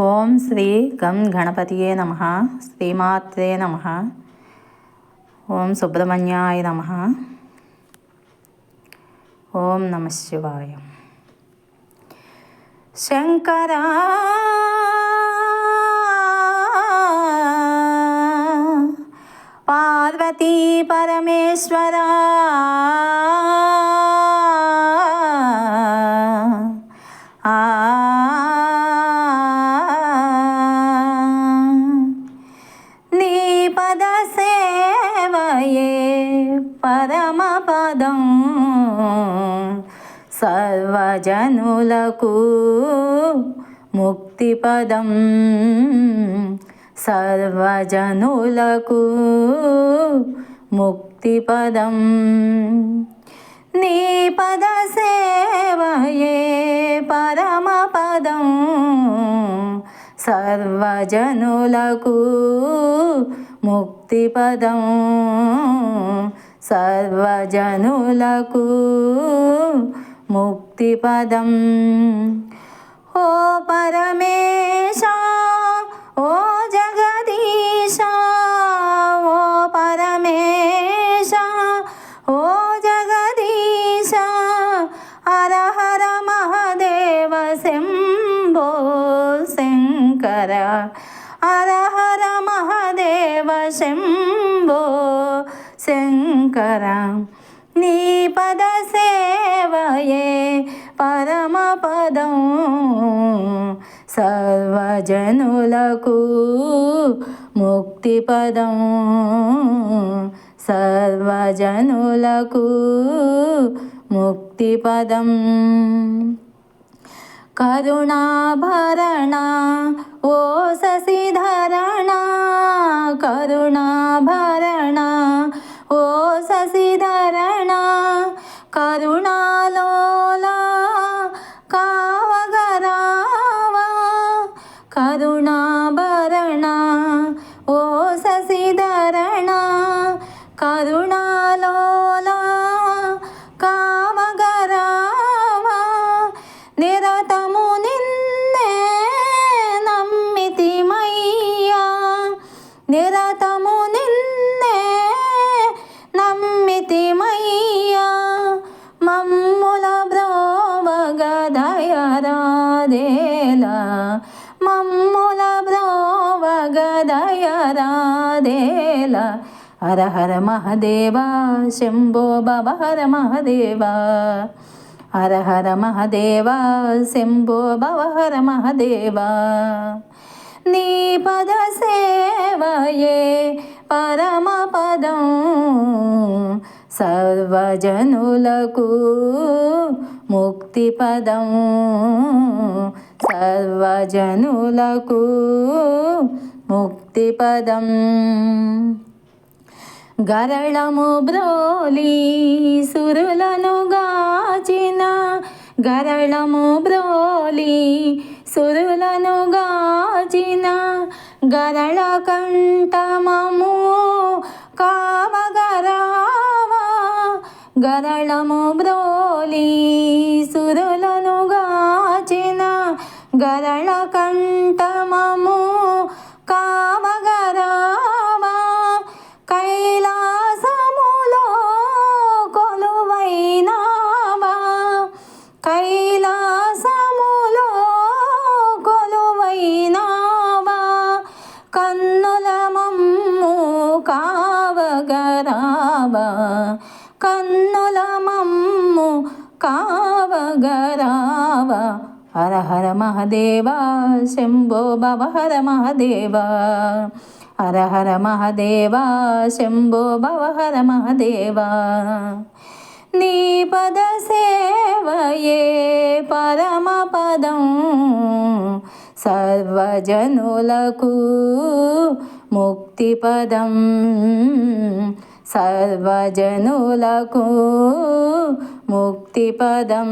ఓం శ్రీ గం గణపతియే నమః. శ్రీమాత్రే నమః. ఓం సుబ్రహ్మణ్యాయ నమః. ఓం నమః శివాయ. శంకరా పార్వతీ పరమేశ్వరా నీ పద సేవయే పరమపదం, సర్వజనులకు ముక్తిపదం, సర్వజనులకు ముక్తిపదం. నీ పద సేవయే పరమపదం, సర్వజనులకు ముక్తిపదం, సర్వజనులకు ముక్తిపదం. ఓ పరమేశ, ఓ జగదీశ, ఓ పరమేశ, ఓ జగదీశ, హర హర మహదేవ శంభో శంకర, హర హర మహదేవ శంభో శంకర. నీ పద సేవయే పరమపదం, సర్వజనులకు ముక్తిపదం, సర్వజనులకు ముక్తిపదం. కరుణాభరణ ఓ శశిధరణ, కరుణాభరణ ఓ శశిధరణ, కరుణాలోలా కావగరావా, కరుణాభరణ ఓ శశిధరణ, కరుణాలోలా కావగరావా. నిరతము నిన్నే నమ్మితిమయ్యా, నిరతము నిన్నే నమ్మితిమయ్యా, మమ్ముల బ్రోవగదయరాదేలా, మమ్ముల బ్రోవగదయరాదేలా. హర హర మహదేవ శంభో భవ హర మహదేవ, హర హర మహదేవ శంభో భవ హర మహదేవ. నీ పద సేవయే పరమపదం, సర్వజనులకు ముక్తిపదం, సర్వజనులకు ముక్తిపదం. గరళము బ్రోలి సురులను గాచిన, గరళము బ్రోలి సురులను గాచిన, గరళ కంఠమము కావగరావా, గరళము బ్రోలి సురులను గాచిన, గరళ కంఠమము కావగరావా. కైలాసములో కొలువైనావా, కైలాసములో కొలువైనావా, కన్నుల మమ్ము కావగరావా, కన్నుల మమ్ము కావగరావా. హర హర మహదేవ శంభో భవ హర మహదేవ, హర హర మహదేవ శంభో భవ హర మహదేవ. నీ పద సేవయే పరమపదం, సర్వజనులకు ముక్తిపదం, సర్వజనులకు ముక్తిపదం.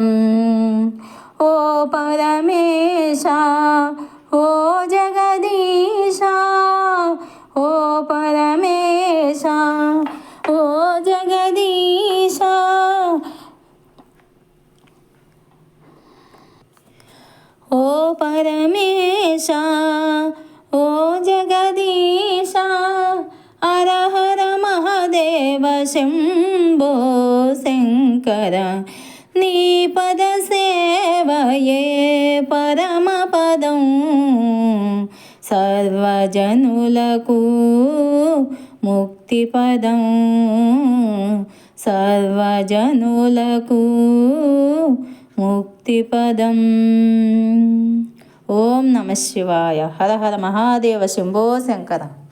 ఓ పరమేశ, ఓ జగదీశ, ఓ పరమేశ, ఓ జగదీశ, ఓ పరమేశ, ఓ జగదీశ హర హర మహాదేవ శంభో శంకర నీ పద సేవయే పరమపదం సర్వజనులకు ముక్తిపదం సర్వజనులకు ముక్తిపదం. ఓం నమ శివాయ. హర హర మహాదేవ శంభో శంకర.